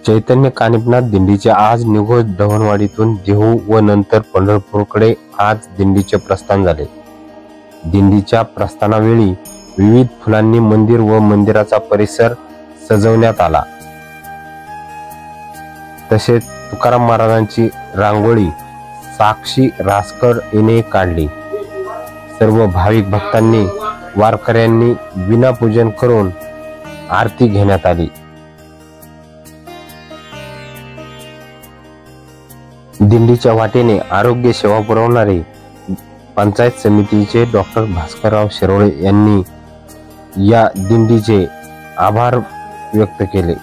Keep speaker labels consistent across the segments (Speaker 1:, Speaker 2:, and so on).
Speaker 1: चैतन्य कानिफनाथ दिंडीचे आज निघोज दहनवाडीतून देहू व नंतर पंढरपूरकडे आज दिंडीचे प्रस्थान झाले। दिंडीच्या प्रस्थानावेळी विविध फुलांनी मंदिर व मंदिराचा परिसर सजवण्यात आला। तसेच तुकाराम महाराजांची रांगोळी साक्षी रासकर याने काढली। सर्व भाविक भक्तांनी वारकऱ्यांनी विना पूजन करून आरती घेण्यात आली। दिंडीच्या वाटेने आरोग्य सेवा पुरवणारे पंचायत समितीचे डॉक्टर भास्करराव शिरोळे यांनी या दिंडीचे आभार व्यक्त केले।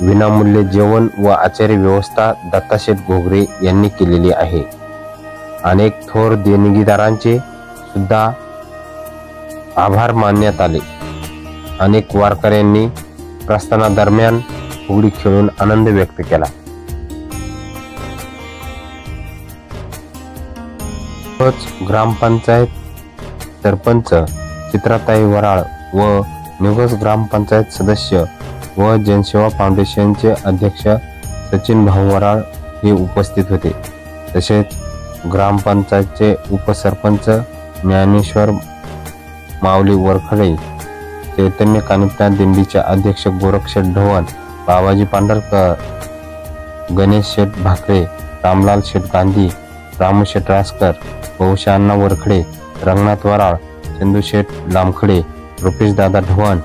Speaker 1: विनामूल्य जेवण व आचार्य व्यवस्था दत्ताशेठ घोगरे यांनी केलेली आहे। अनेक थोर देणगीदारांचे सुद्धा आभार मानण्यात आले। अनेक वारकऱ्यांनी प्रस्थानादरम्यान फुगडी खेळून आनंद व्यक्त केला। ग्रामपंचायत सरपंच चित्राताई वराळ व निघोज ग्रामपंचायत सदस्य व जनसेवा फाउंडेशनचे अध्यक्ष सचिन भाऊ वराळ हे उपस्थित होते। तसेच ग्रामपंचायतचे उपसरपंच ज्ञानेश्वर माऊली वरखडे, चैतन्य कानिफनाथ दिंडीचे अध्यक्ष गोरक्षेठ ढवण, बाबाजी पांढरकर, गणेश शेठ भाकरे, रामलाल शेठ गांधी, रामू शेठ रासकर, भाऊशा अण्णा वरखडे, रंगनाथ वराळ, चंदू शेठ लामखडे, रुपेश दादा ढवण,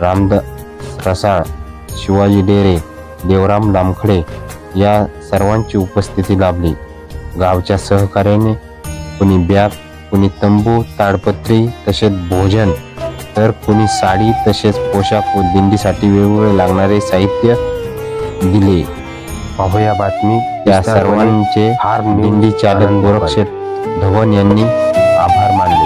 Speaker 1: रामदास रसाळ, शिवाजी डेरे, देवराम लामखडे या सर्वांची उपस्थिती लाभली। गावच्या सहकार्याने कुणी बॅग, कुणी तंबू, ताडपत्री तसेच भोजन तर कुणी साडी तसेच पोशाख व दिंडीसाठी वेगवेगळे लागणारे साहित्य दिले। पाहूया बातमी। या सर्वांचे दिंडी चालक गोरक्षेठ ढवण यांनी आभार मानले।